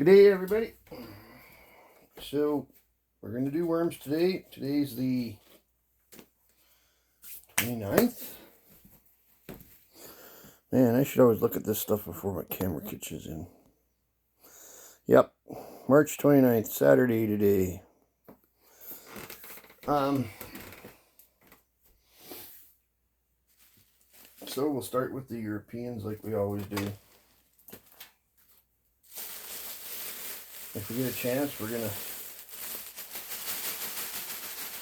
Good day, everybody. So, we're going to do worms today. Today's the 29th. Man, I should always look at this stuff before my camera catches in. Yep, March 29th, Saturday today. So we'll start with the Europeans like we always do. If we get a chance, we're going to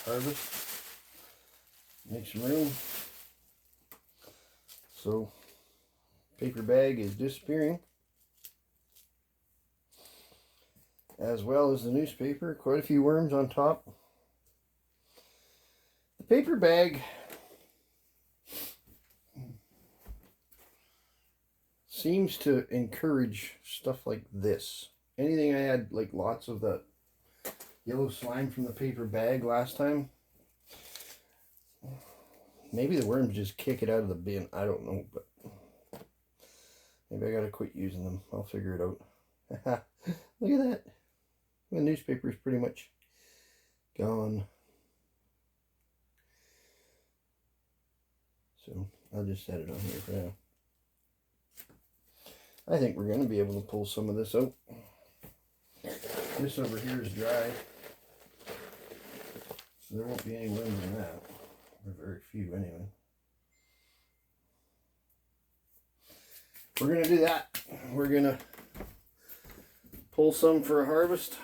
harvest, make some room. So, paper bag is disappearing, as well as the newspaper. Quite a few worms on top. The paper bag seems to encourage stuff like this. Anything I had like lots of the yellow slime from the paper bag last time, maybe the worms just kick it out of the bin. I don't know, but maybe I gotta quit using them. I'll figure it out. Look at that. The newspaper is pretty much gone. So I'll just set it on here for now. I think we're going to be able to pull some of this out. This over here is dry, so there won't be any worms in that, or very few anyway. We're going to do that. We're going to pull some for a harvest.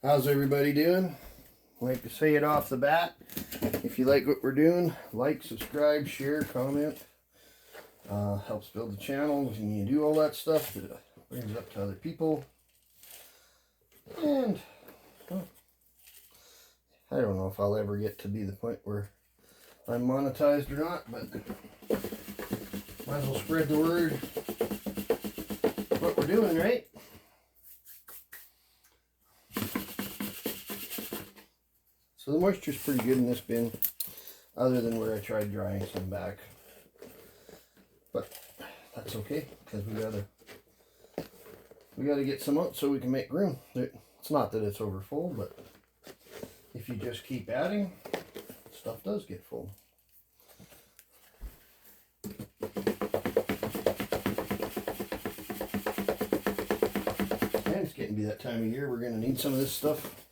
How's everybody doing? Like to say it off the bat. If you like what we're doing, like, subscribe, share, comment. Helps build the channel, and you do all that stuff that brings it up to other people. And I don't know if I'll ever get to be the point where I'm monetized or not, but might as well spread the word what we're doing, right? So the moisture's pretty good in this bin, other than where I tried drying some back. But that's okay, because we gotta get some out so we can make room. It's not that it's over full, but if you just keep adding, stuff does get full. And it's getting to be that time of year we're gonna need some of this stuff.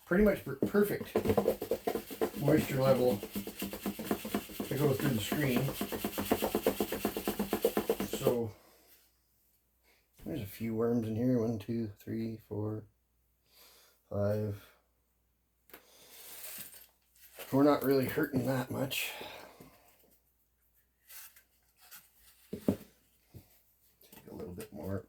Pretty much perfect moisture level to go through the screen. So there's a few worms in here. 1, 2, 3, 4, 5. We're not really hurting that much. Take a little bit more.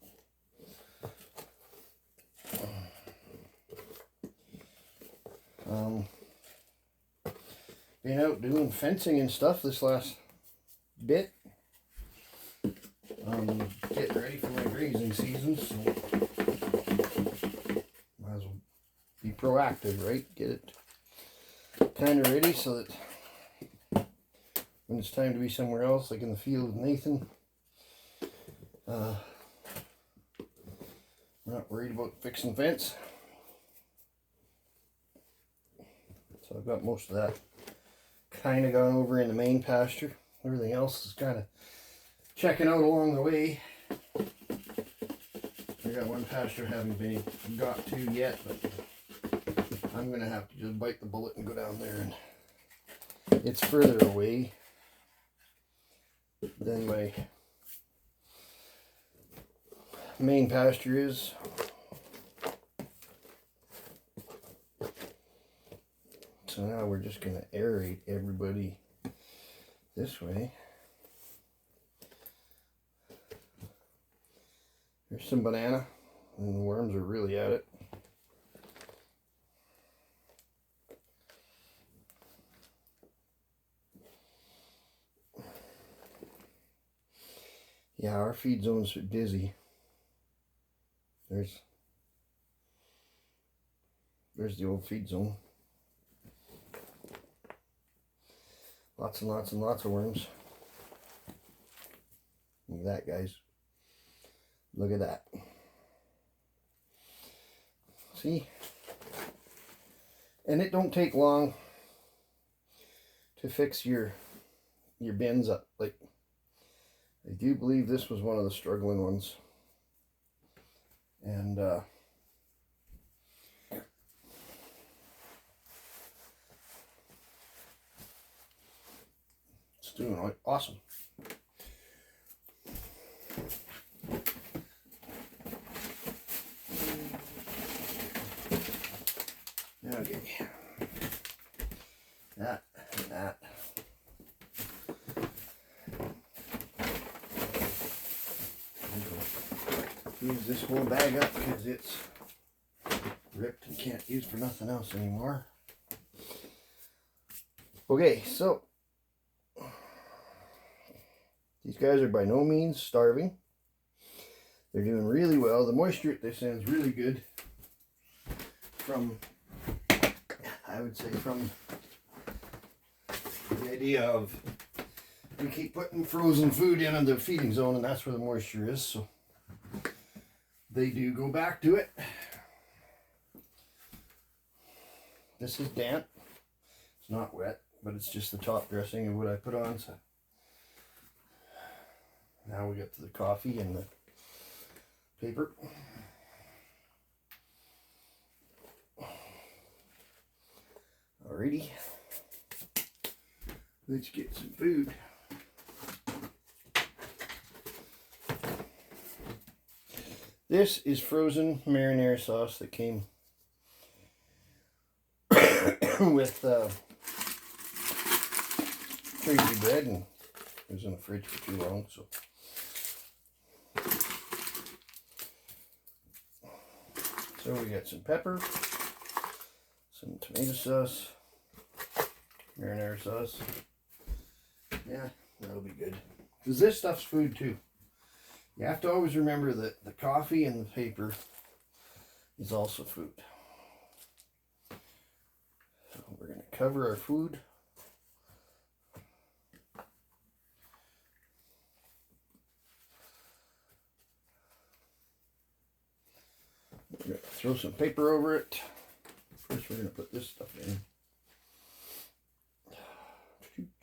Been out doing fencing and stuff this last bit. Getting ready for my grazing season, so might as well be proactive, right? Get it kind of ready so that when it's time to be somewhere else, like in the field with Nathan, we're not worried about fixing the fence. So I've got most of that kind of gone over in the main pasture. Everything else is kind of checking out along the way. I got one pasture I haven't got to yet, but I'm going to have to just bite the bullet and go down there. And it's further away than my main pasture is. So now we're just going to aerate everybody this way. Here's some banana, and the worms are really at it. Yeah, our feed zone's busy. There's the old feed zone. Lots and lots and lots of worms. Look at that, guys. Look at that. See? And it don't take long to fix your bins up. Like, I do believe this was one of the struggling ones. And it's doing awesome. Okay. That and that. Use this whole bag up because it's ripped and can't use for nothing else anymore. Okay, so these guys are by no means starving. They're doing really well. The moisture at this end is really good. From, I would say, from the idea of we keep putting frozen food in the feeding zone, and that's where the moisture is. So they do go back to it. This is damp. It's not wet, but it's just the top dressing of what I put on. So now we get to the coffee and the paper. Alrighty. Let's get some food. This is frozen marinara sauce that came with crazy bread, and it was in the fridge for too long, so we got some pepper, some tomato sauce, marinara sauce. Yeah, that'll be good. Because this stuff's food too. You have to always remember that the coffee and the paper is also food. So we're going to cover our food. We're going to throw some paper over it. First we're going to put this stuff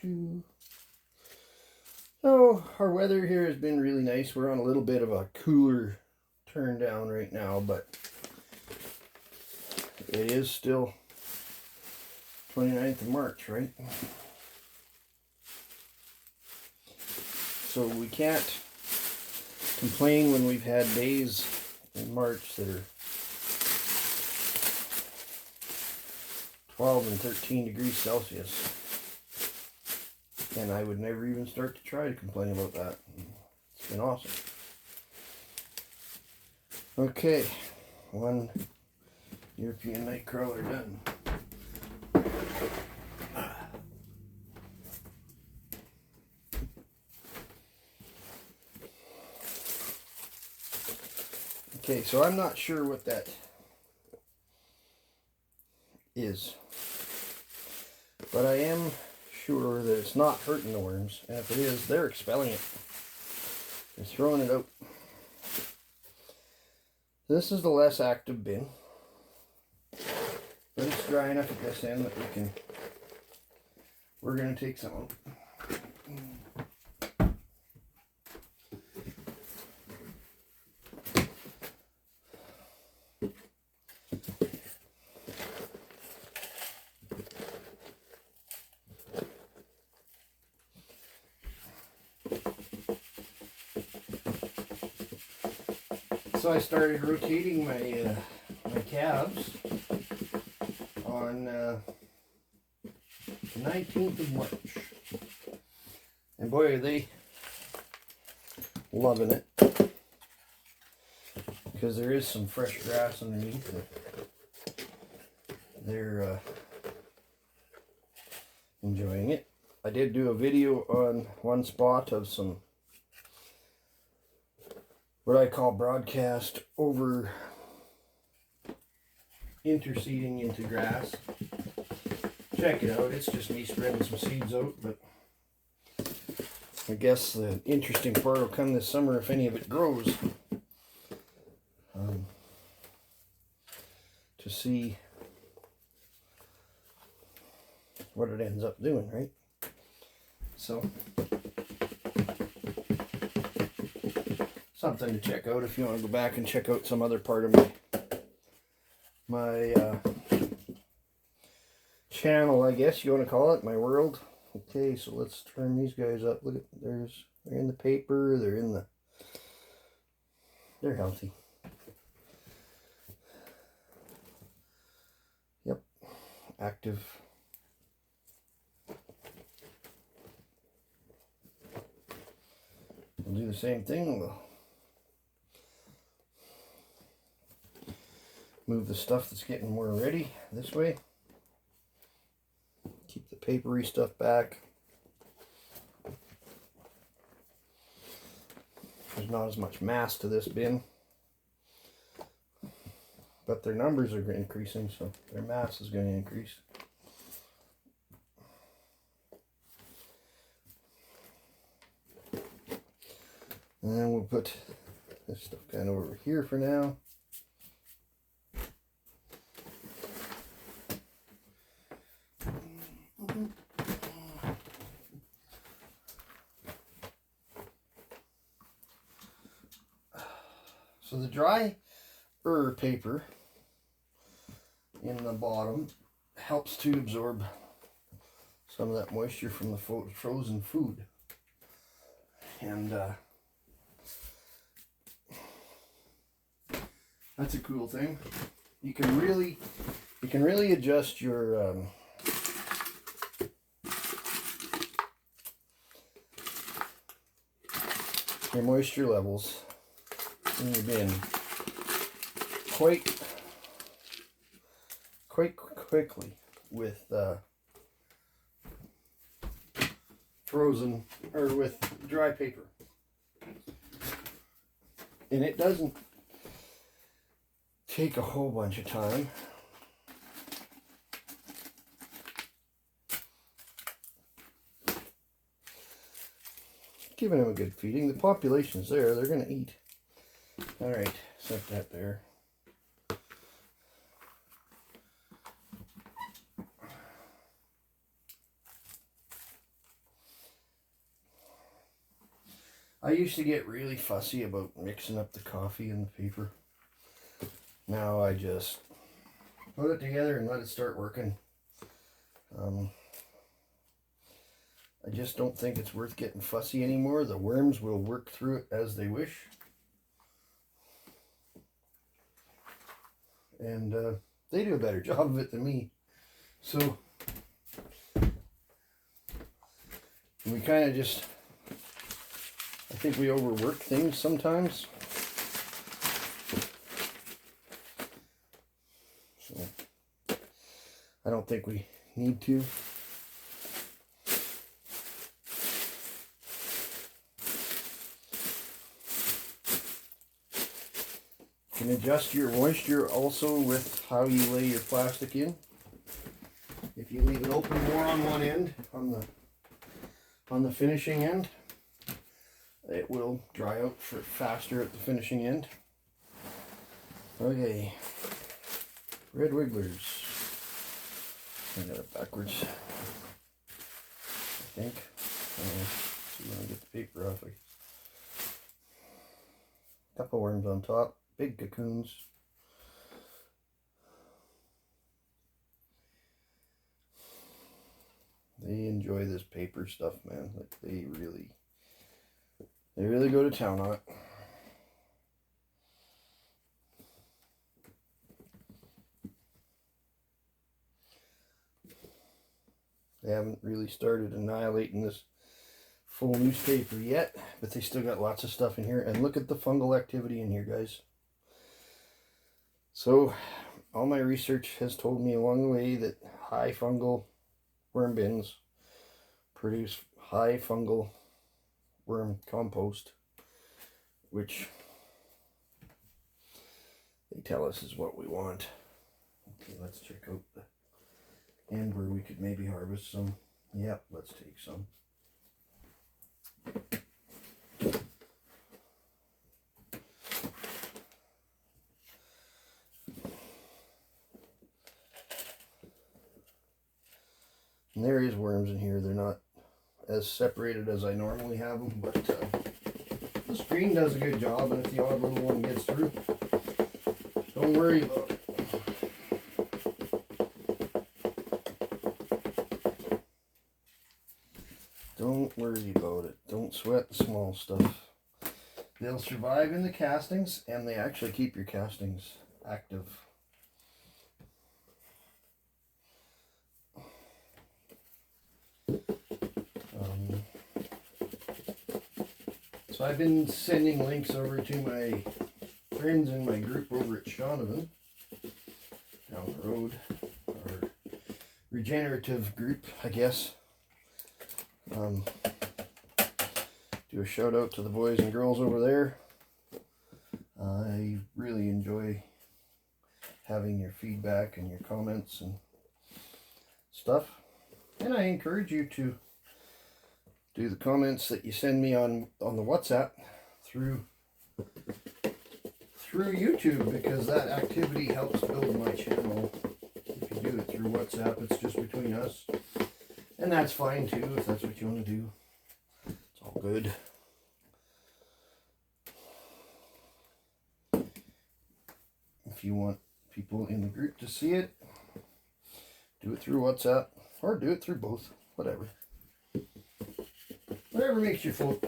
in. So our weather here has been really nice. We're on a little bit of a cooler turn down right now, but it is still 29th of March, right? So we can't complain when we've had days in March that are 12 and 13 degrees Celsius. And I would never even start to try to complain about that. It's been awesome. Okay, one European night crawler done. Okay, so I'm not sure what that is, but I am sure that it's not hurting the worms, and if it is, they're expelling it. They're throwing it out. This is the less active bin, but it's dry enough at this end that we're going to take some out. So I started rotating my my calves on the 19th of March. And boy, are they loving it. Because there is some fresh grass underneath it. They're enjoying it. I did do a video on one spot of some what I call broadcast over interseeding into grass. Check it out. It's just me spreading some seeds out, but I guess the interesting part will come this summer if any of it grows. To see what it ends up doing, right? So, something to check out if you want to go back and check out some other part of my channel, I guess you want to call it, my world. Okay, so let's turn these guys up. Look at, they're in the paper, they're healthy. Yep, active. We'll do the same thing. We'll move the stuff that's getting more ready this way. Keep the papery stuff back. There's not as much mass to this bin, but their numbers are increasing, so their mass is going to increase. And then we'll put this stuff kind of over here for now. So the dry paper in the bottom helps to absorb some of that moisture from the frozen food. And that's a cool thing. You can really adjust your moisture levels in your bin quite quickly with frozen or with dry paper, and it doesn't take a whole bunch of time. Giving them a good feeding. The population's there, they're going to eat. All right, set that there. I used to get really fussy about mixing up the coffee and the paper. Now I just put it together and let it start working. I just don't think it's worth getting fussy anymore. The worms will work through it as they wish. And they do a better job of it than me. So we kind of just, I think we overwork things sometimes. So I don't think we need to. You can adjust your moisture also with how you lay your plastic in. If you leave it open more on one end, on the finishing end, it will dry out faster at the finishing end. Okay, red wigglers. I got it backwards, I think. See when I get the paper off. Couple worms on top. Big cocoons. They enjoy this paper stuff, man. Like they really go to town on it. They haven't really started annihilating this full newspaper yet, but they still got lots of stuff in here. And look at the fungal activity in here, guys. So, all my research has told me along the way that high fungal worm bins produce high fungal worm compost, which they tell us is what we want. Okay, let's check out the end where we could maybe harvest some. Yep, let's take some. And there is worms in here. They're not as separated as I normally have them, but the screen does a good job, and if the odd little one gets through, don't worry about it. Don't worry about it. Don't sweat the small stuff. They'll survive in the castings, and they actually keep your castings active. So I've been sending links over to my friends in my group over at Shaunavon down the road, our regenerative group, I guess. Do a shout out to the boys and girls over there. I really enjoy having your feedback and your comments and stuff, and I encourage you to do the comments that you send me on the WhatsApp through YouTube, because that activity helps build my channel. If you do it through WhatsApp, it's just between us, and that's fine too if that's what you want to do. It's all good. If you want people in the group to see it, do it through WhatsApp or do it through both, whatever. Whatever makes you float.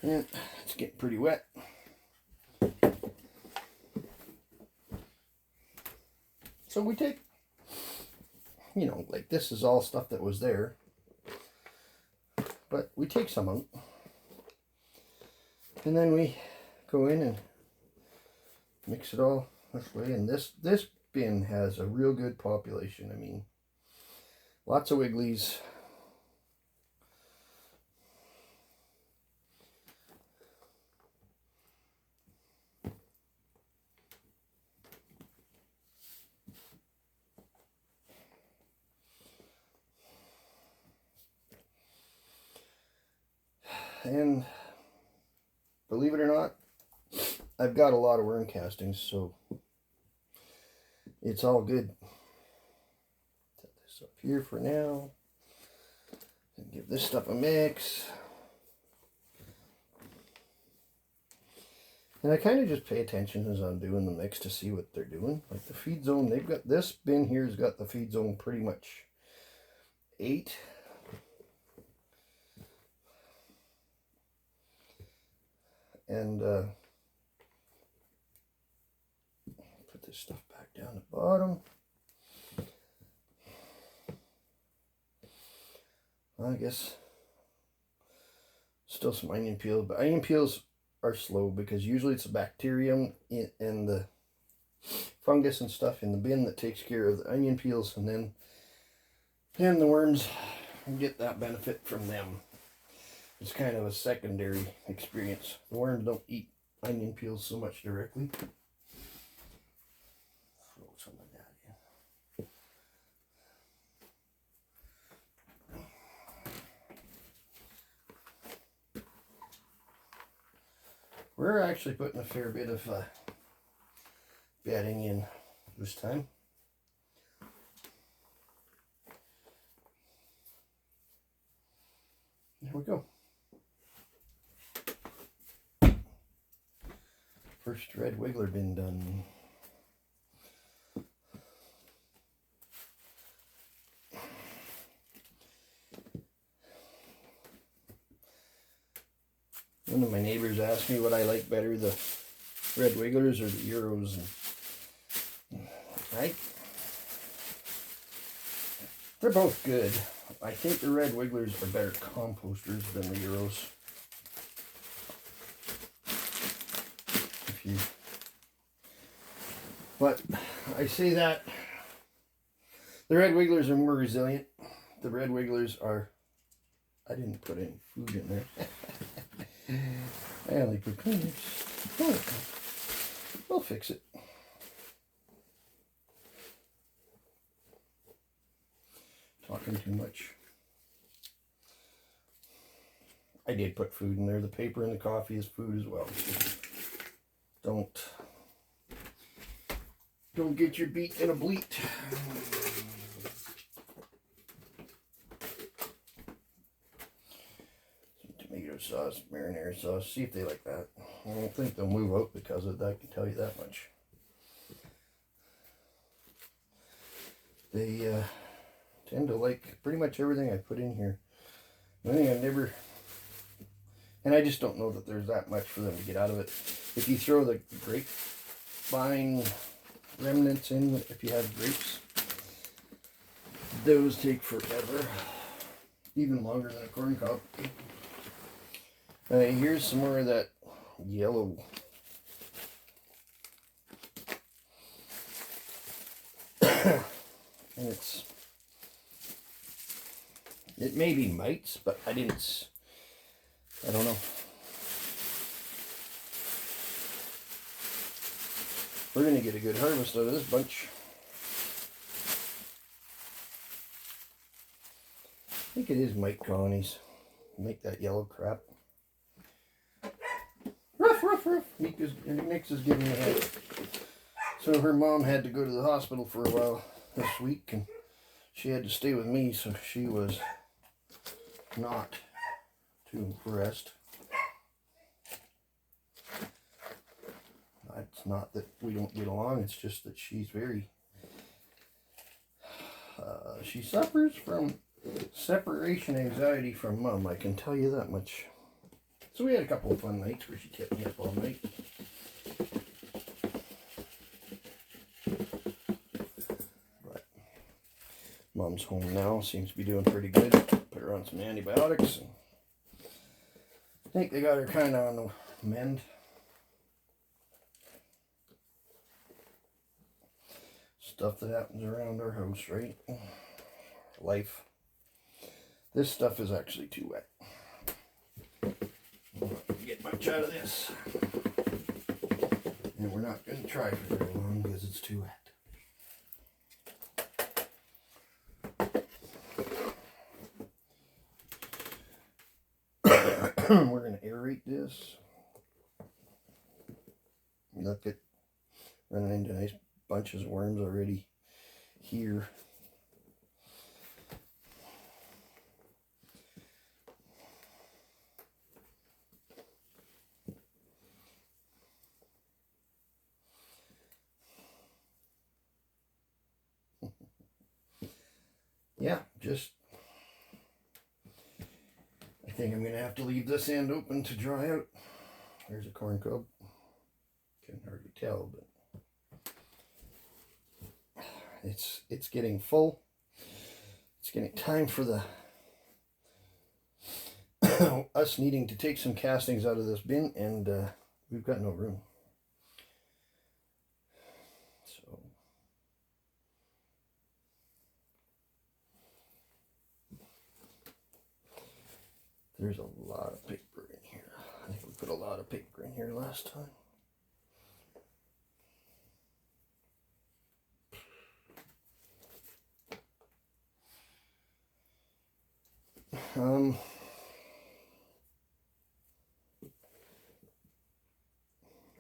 And it's getting pretty wet. So we take, you know, like this is all stuff that was there, but we take some out. And then we go in and mix it all this way. And this bin has a real good population. I mean, lots of wigglies. And believe it or not, I've got a lot of worm castings, so it's all good. Set this up here for now and give this stuff a mix. And I kind of just pay attention as I'm doing the mix to see what they're doing. Like the feed zone, they've got, this bin here's got the feed zone pretty much 8. And put this stuff back down the bottom. I guess still some onion peel, but onion peels are slow because usually it's the bacterium and the fungus and stuff in the bin that takes care of the onion peels, and then the worms get that benefit from them. It's kind of a secondary experience. The worms don't eat onion peels so much directly. Throw some of that in. We're actually putting a fair bit of bedding in this time. There we go. First red wiggler bin done. One of my neighbors asked me what I like better, the red wigglers or the Euros, and right? They're both good. I think the red wigglers are better composters than the Euros. But I say that the red wigglers are more resilient. The red wigglers are, I didn't put any food in there. I only put Kleenex. Oh, we'll fix it. Talking too much. I did put food in there. The paper and the coffee is food as well. So don't get your beak in a bleat. Some tomato sauce, marinara sauce. See if they like that. I don't think they'll move out because of that. I can tell you that much. They tend to like pretty much everything I put in here. The thing I never, and I just don't know that there's that much for them to get out of it. If you throw the grapevine remnants in, if you have grapes, those take forever, even longer than a corn cob. Here's some more of that yellow. And it may be mites, but I don't know. We're going to get a good harvest out of this bunch. I think it is mite colonies. Make that yellow crap. Ruff, ruff, ruff. Nix is giving me a head. So her mom had to go to the hospital for a while this week, and she had to stay with me, so she was not too impressed. It's not that we don't get along, it's just that she's very, she suffers from separation anxiety from Mom, I can tell you that much. So we had a couple of fun nights where she kept me up all night. But Mom's home now, seems to be doing pretty good. Put her on some antibiotics. And I think they got her kind of on the mend. Stuff that happens around our house, right? Life. This stuff is actually too wet. I'm not going to get much out of this. And we're not going to try for very long because it's too wet. We're going to aerate this. Look at running into nice bunches of worms already here. Yeah, I think I'm going to have to leave this end open to dry out. There's a corn cob. Can hardly tell, but it's getting full. It's getting time for the us needing to take some castings out of this bin, and we've got no room. So there's a lot of paper in here. I think we put a lot of paper in here last time.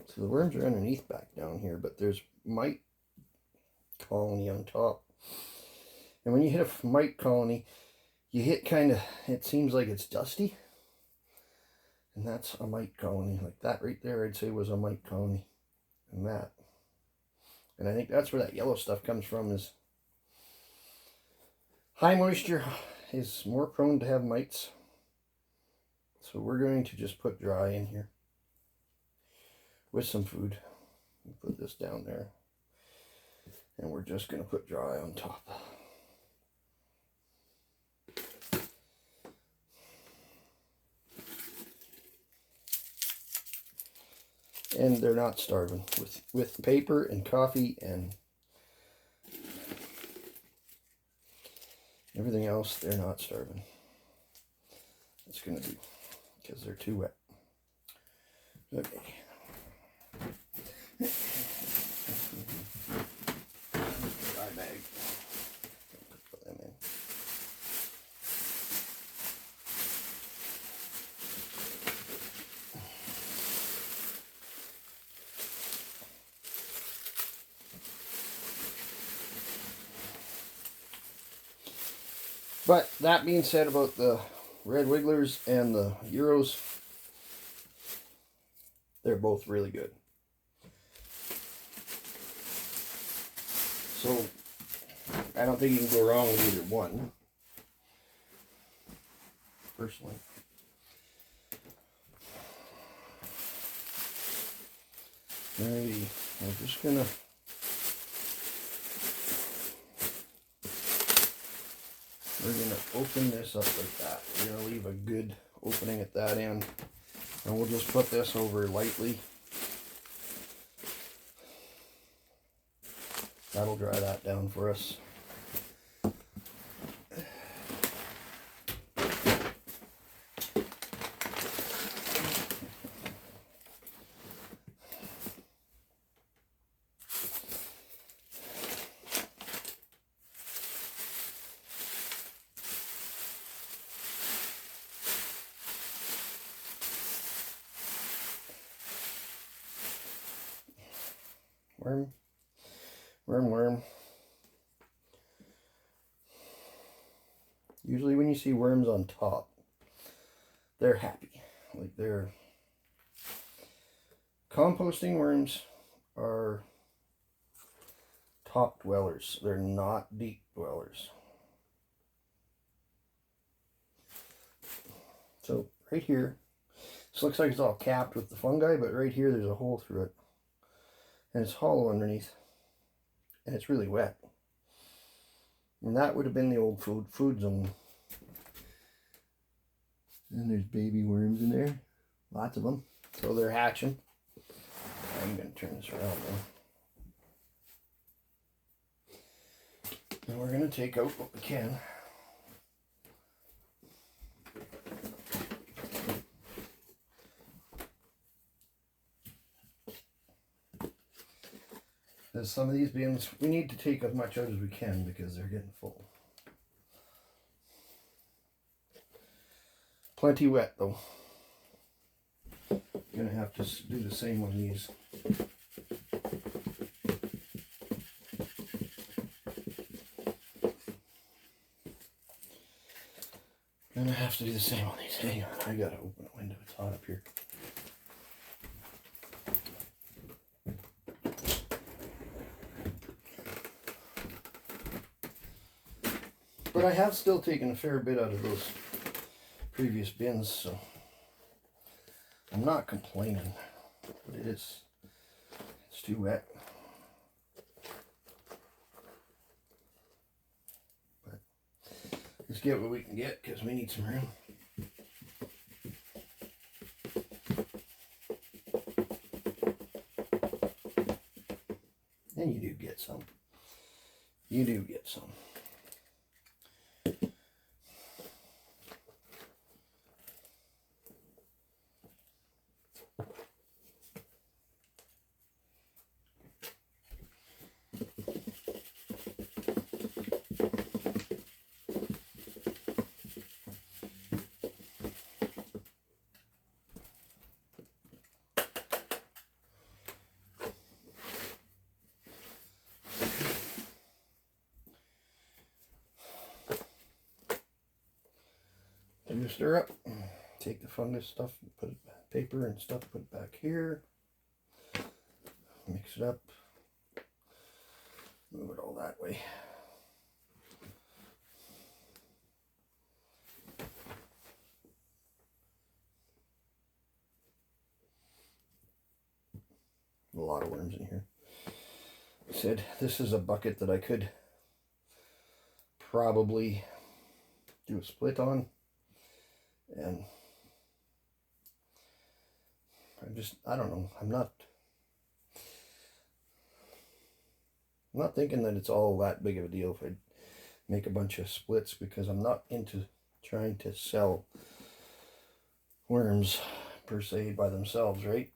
So the worms are underneath back down here, but there's mite colony on top. And when you hit a mite colony, you hit kind of, it seems like it's dusty. And that's a mite colony. Like that right there, I'd say was a mite colony. And that. And I think that's where that yellow stuff comes from, is high moisture is more prone to have mites. So we're going to just put dry in here with some food. Put this down there. And we're just going to put dry on top. And they're not starving. With paper and coffee and everything else, they're not starving. It's going to be because they're too wet. Okay. Dry bag. Put them in. But that being said about the red wigglers and the Euros, they're both really good. So I don't think you can go wrong with either one, personally. Alrighty, I'm just gonna we're gonna open this up like that. We're gonna leave a good opening at that end, and we'll just put this over lightly. That'll dry that down for us. Worm. Usually when you see worms on top, they're happy. Like, they're composting worms are top dwellers. They're not deep dwellers. So right here, this looks like it's all capped with the fungi, but right here there's a hole through it. And it's hollow underneath. And it's really wet. And that would have been the old food zone. And there's baby worms in there. Lots of them. So they're hatching. I'm going to turn this around now. And we're going to take out what we can. Because some of these bins, we need to take as much out as we can because they're getting full. Plenty wet though. Gonna have to do the same on these. Gonna have to do the same on these. Hang on, I gotta open a window. It's hot up here. But I have still taken a fair bit out of those previous bins, so I'm not complaining. But it's too wet. But let's get what we can get because we need some room. And you do get some. You do get some. And you stir up, take the fungus stuff, put it back, paper and stuff, put it back here, mix it up, move it all that way. A lot of worms in here. I said this is a bucket that I could probably do a split on. And I don't know, I'm not thinking that it's all that big of a deal if I make a bunch of splits, because I'm not into trying to sell worms per se by themselves, right?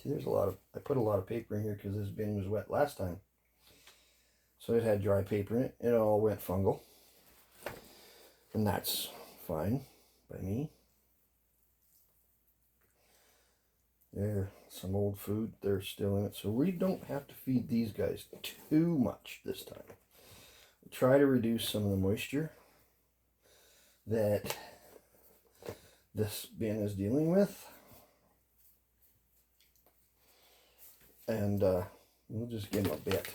See, there's a lot of, I put a lot of paper in here because this bin was wet last time. So it had dry paper in it. It all went fungal. And that's fine by me. There, some old food, they're still in it. So we don't have to feed these guys too much this time. We'll try to reduce some of the moisture that this bin is dealing with. And we'll just give them a bit.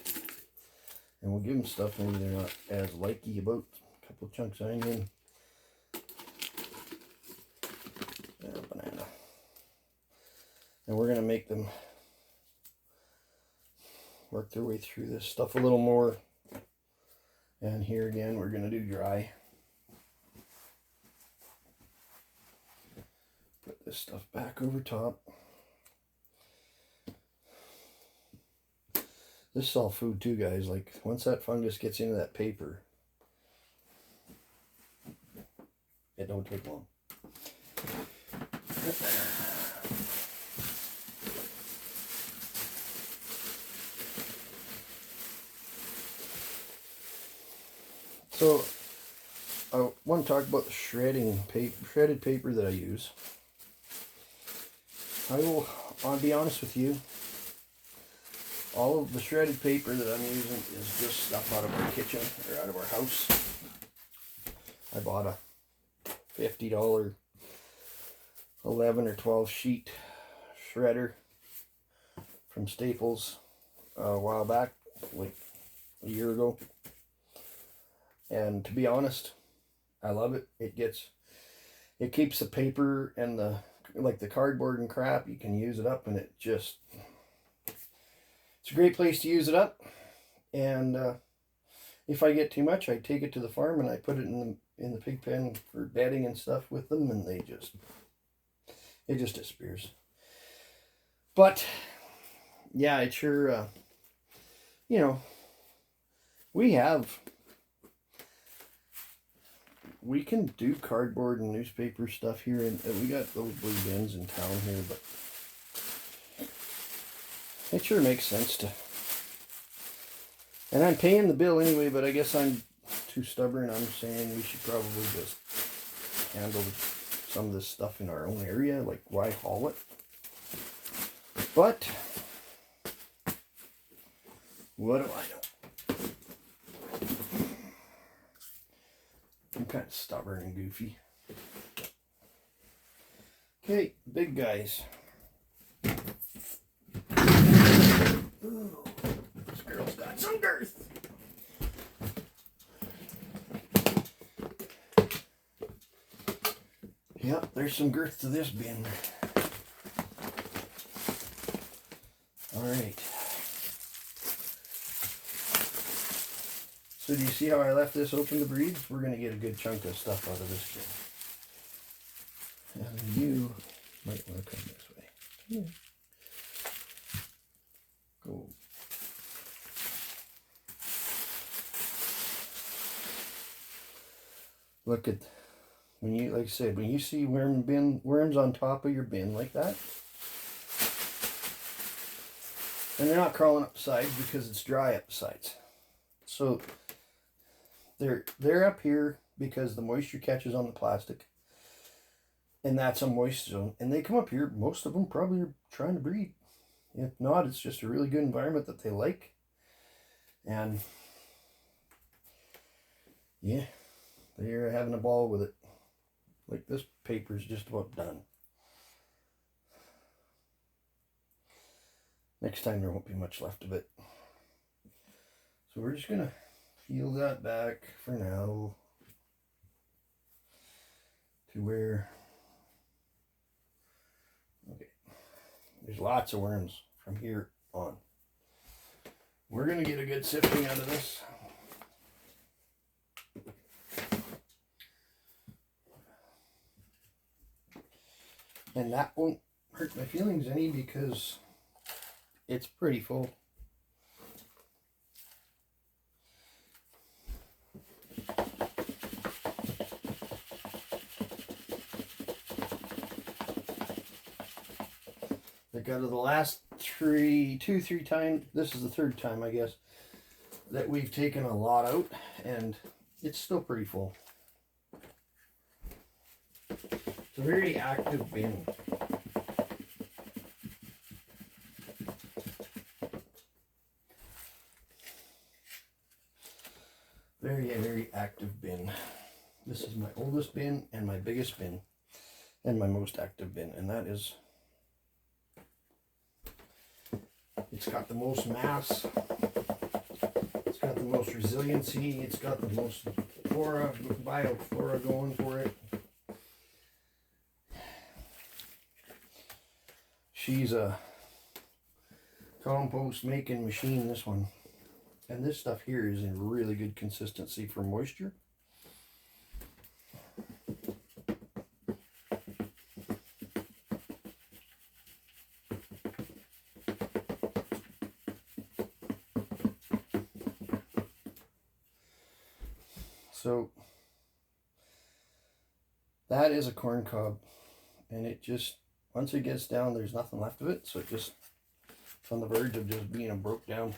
And we'll give them stuff maybe they're not as likey about. A couple of chunks of onion. And a banana. And we're going to make them work their way through this stuff a little more. And here again, we're going to do dry. Put this stuff back over top. This is all food too, guys. Like, once that fungus gets into that paper, it don't take long. So, I want to talk about the shredded paper that I use. I will, I'll be honest with you, all of the shredded paper that I'm using is just stuff out of our kitchen or out of our house. I bought a $50 11 or 12 sheet shredder from Staples a while back, like a year ago. And to be honest, I love it. It keeps the paper and the cardboard and crap, you can use it up, and it's a great place to use it up. And if I get too much, I take it to the farm and I put it in the pig pen for bedding and stuff with them, and it just disappears. But yeah, it sure we can do cardboard and newspaper stuff here, and we got those blue bins in town here, but it sure makes sense to. And I'm paying the bill anyway, but I guess I'm too stubborn. I'm saying we should probably just handle some of this stuff in our own area. Like, why haul it? But what do I know? I'm kind of stubborn and goofy. Okay, big guys. Ooh, this girl's got some girth. Yep, there's some girth to this bin. Alright. So do you see how I left this open to breathe? We're going to get a good chunk of stuff out of this bin. And you might want to come this way. Come here. Go. Look at, like I said, when you see worms on top of your bin like that, and they're not crawling up the sides because it's dry up the sides. So they're up here because the moisture catches on the plastic, and that's a moist zone. And they come up here. Most of them probably are trying to breed. If not, it's just a really good environment that they like. And yeah, they're having a ball with it. Like, this paper is just about done. Next time there won't be much left of it. So we're just going to peel that back for now to where, okay, there's lots of worms from here on. We're going to get a good sifting out of this. And that won't hurt my feelings any because it's pretty full. Like out of the last three times, this is the third time, I guess, that we've taken a lot out, and it's still pretty full. It's a very active bin. Very active bin. This is my oldest bin and my biggest bin and my most active bin, and that is, it's got the most mass, it's got the most resiliency, it's got the most flora, bioflora going for it. She's a compost making machine, this one. And this stuff here is in really good consistency for moisture. So that is a corn cob, and it just, once it gets down, there's nothing left of it, so it's on the verge of just being a broke down.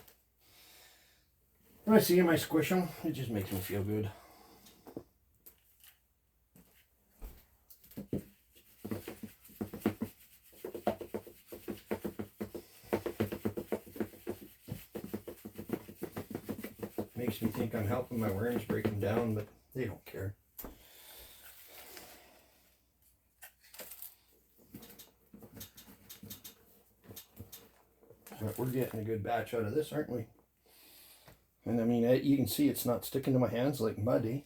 When I see them, I squish them. It just makes me feel good. Makes me think I'm helping my worms break them down, but they don't care. But we're getting a good batch out of this, aren't we? And I mean, you can see it's not sticking to my hands like mud, eh?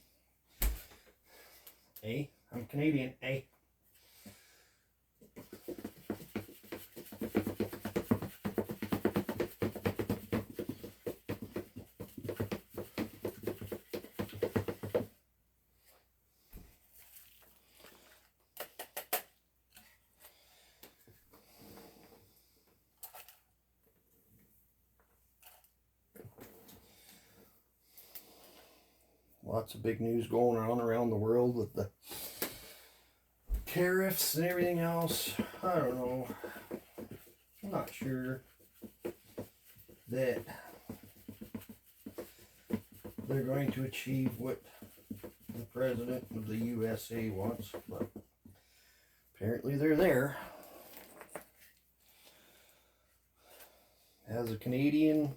Eh? I'm Canadian, eh? Lots of big news going on around the world with the tariffs and everything else. I don't know. I'm not sure that they're going to achieve what the president of the USA wants, but apparently they're there. As a Canadian,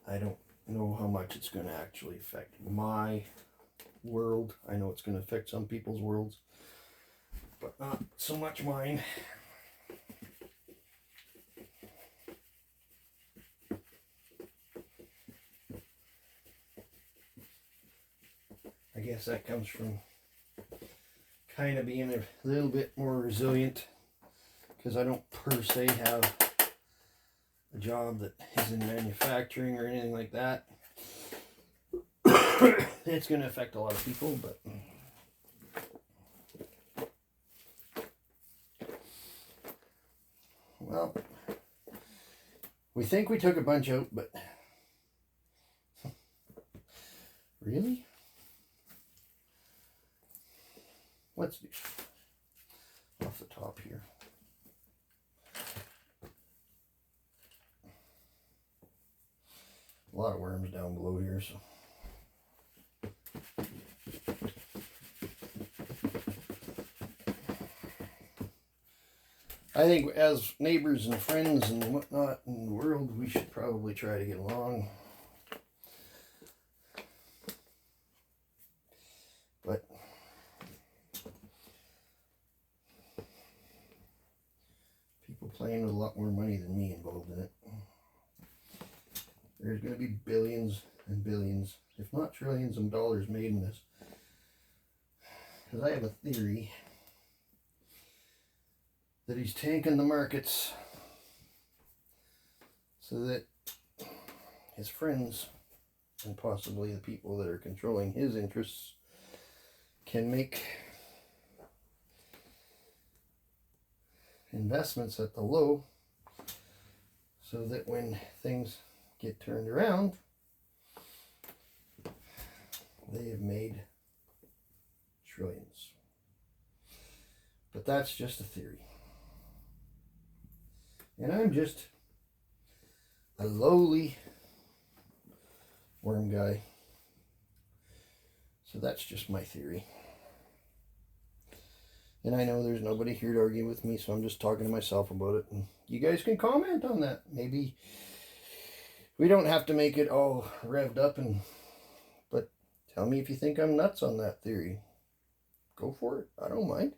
I don't know how much it's going to actually affect my world. I know it's going to affect some people's worlds, but not so much mine. I guess that comes from kind of being a little bit more resilient, because I don't per se have a job that is in manufacturing or anything like that. It's going to affect a lot of people, but well, we think we took a bunch out, but really? Let's do off the top here. A lot of worms down below here, so. I think as neighbors and friends and whatnot in the world, we should probably try to get along. But people playing with a lot more money than me involved in it. There's going to be billions and billions, if not trillions of dollars made in this. Because I have a theory that he's tanking the markets so that his friends and possibly the people that are controlling his interests can make investments at the low, so that when things get turned around, they have made trillions. But that's just a theory. And I'm just a lowly worm guy. So that's just my theory. And I know there's nobody here to argue with me, so I'm just talking to myself about it. And you guys can comment on that. Maybe we don't have to make it all revved up, but tell me if you think I'm nuts on that theory. Go for it. I don't mind.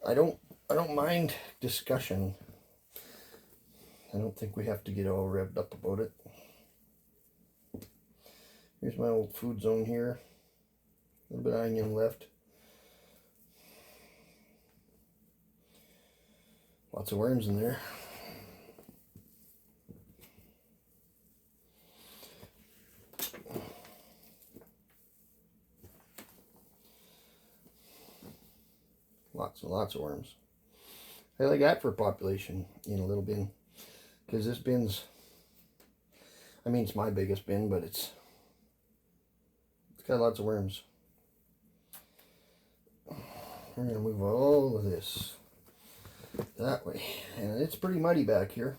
I don't mind discussion. I don't think we have to get all revved up about it. Here's my old food zone here. A little bit of onion left. Lots of worms in there. Lots and lots of worms. How like that for a population in a little bin? Because this bin's, I mean, it's my biggest bin, but it's got lots of worms. We're going to move all of this that way. And it's pretty muddy back here.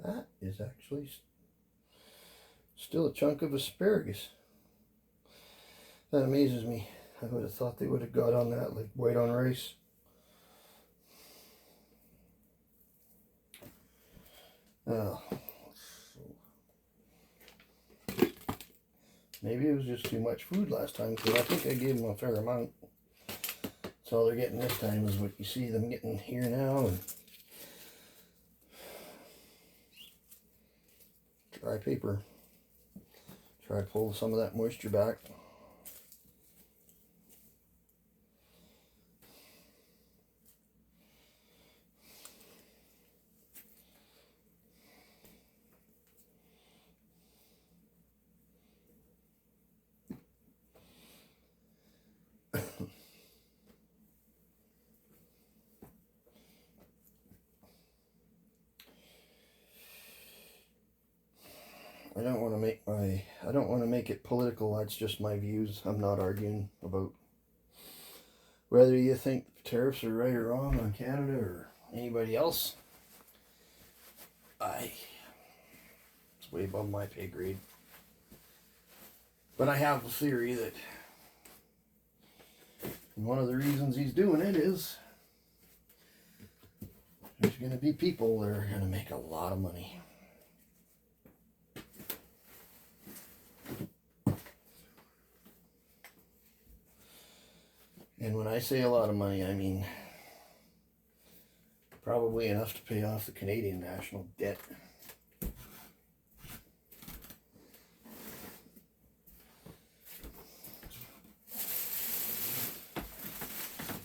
That is actually still a chunk of asparagus. That amazes me. I would have thought they would have got on that like white on rice. Oh. Maybe it was just too much food last time, because I think I gave them a fair amount. That's all they're getting this time is what you see them getting here now. And dry paper. Try to pull some of that moisture back. I don't want to make it political. That's just my views. I'm not arguing about whether you think tariffs are right or wrong on Canada or anybody else. It's way above my pay grade. But I have a theory that one of the reasons he's doing it is there's going to be people that are going to make a lot of money. And when I say a lot of money, I mean probably enough to pay off the Canadian national debt.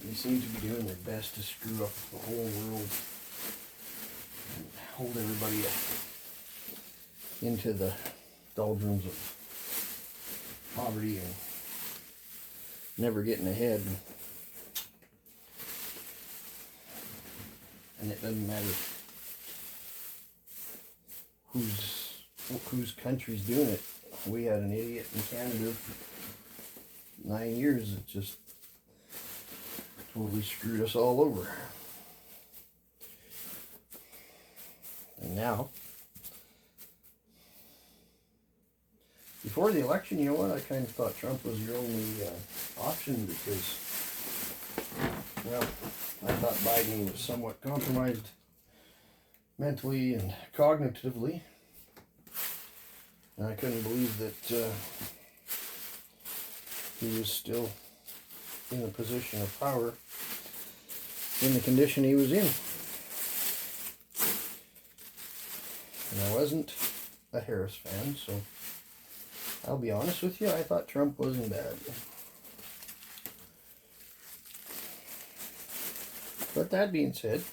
They seem to be doing their best to screw up the whole world and hold everybody into the doldrums of poverty and never getting ahead. And it doesn't matter whose country's doing it. We had an idiot in Canada for 9 years that just totally screwed us all over. And now, before the election, you know what? I kind of thought Trump was your only option because, well, I thought Biden was somewhat compromised mentally and cognitively. And I couldn't believe that he was still in a position of power in the condition he was in. And I wasn't a Harris fan, so I'll be honest with you, I thought Trump wasn't bad. But that being said,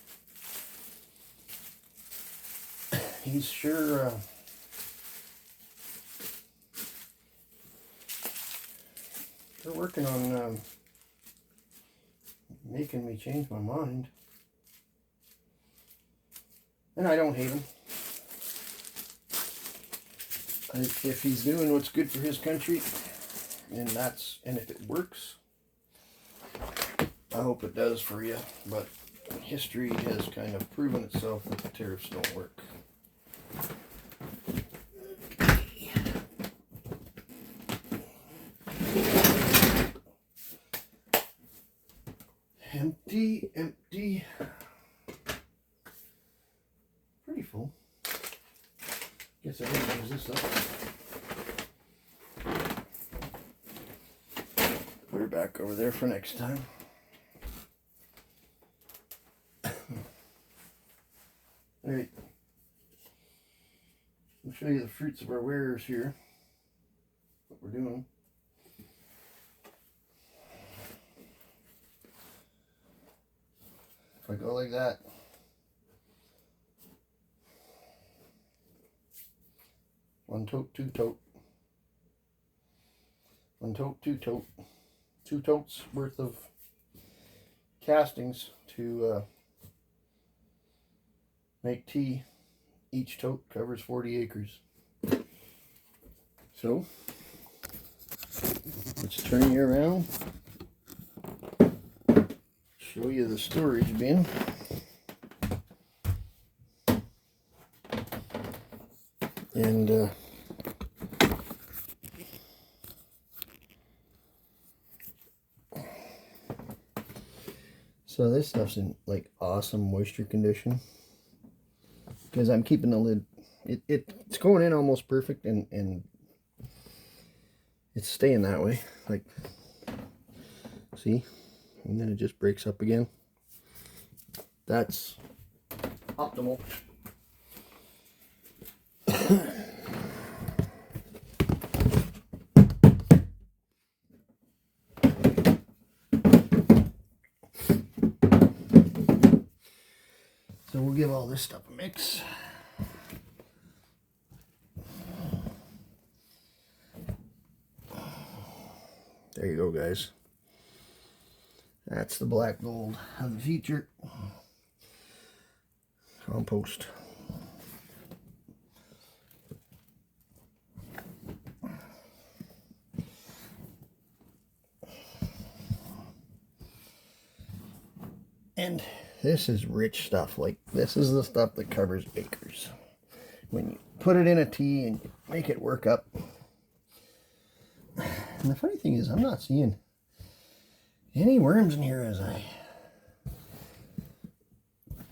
he's sure they're working on making me change my mind. And I don't hate him. if he's doing what's good for his country, and if it works, I hope it does for you. But history has kind of proven itself that the tariffs don't work. Empty, empty. Pretty full. Guess I didn't use this up. Put her back over there for next time. Alright. I'll show you the fruits of our wares here. What we're doing. If I go like that, one tote, two tote, one tote, two tote, 2 totes worth of castings to make tea. Each tote covers 40 acres. So let's turn you around. Show you the storage bin. And so this stuff's in like awesome moisture condition because I'm keeping the lid. It's going in almost perfect, and it's staying that way. Like, see. And then it just breaks up again. That's optimal. So we'll give all this stuff a mix. There you go, guys. That's the black gold of the future. Compost. And this is rich stuff. Like, this is the stuff that covers acres. When you put it in a tea and make it work up. And the funny thing is, I'm not seeing any worms in here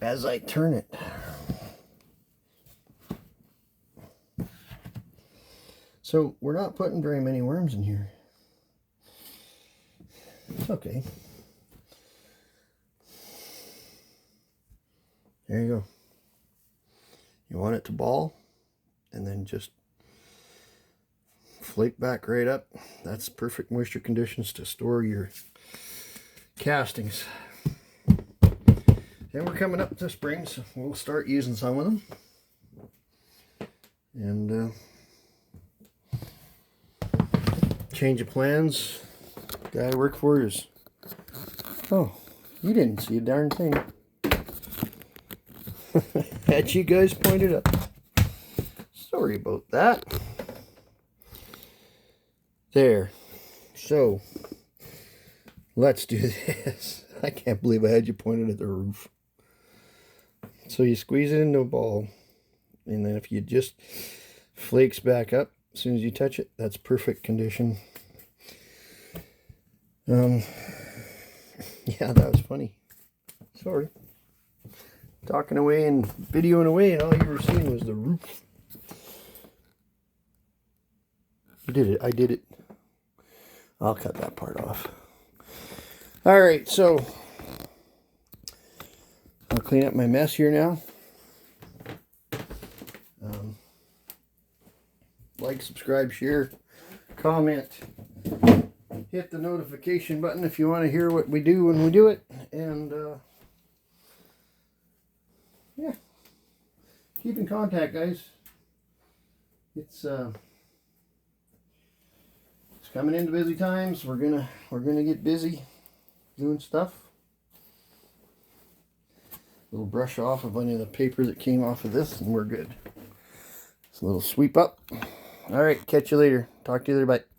as I turn it. So we're not putting very many worms in here. It's okay. There you go. You want it to ball and then just flake back right up. That's perfect moisture conditions to store your castings. And we're coming up to spring, so we'll start using some of them. And change of plans. Guy I work for is, oh, you didn't see a darn thing. Had you guys pointed up. Sorry about that. There. So let's do this. I can't believe I had you pointed at the roof. So you squeeze it into a ball, and then if you just flakes back up as soon as you touch it, that's perfect condition. Yeah, that was funny. Sorry. Talking away and videoing away, and all you were seeing was the roof. You did it. I did it. I'll cut that part off. Alright, so I'll clean up my mess here now. Like, subscribe, share, comment, hit the notification button if you want to hear what we do when we do it, and yeah, keep in contact, guys. It's coming into busy times. We're gonna get busy doing stuff. A little brush off of any of the paper that came off of this, and we're good. It's a little sweep up, All right, catch you later. Talk to you later. Bye.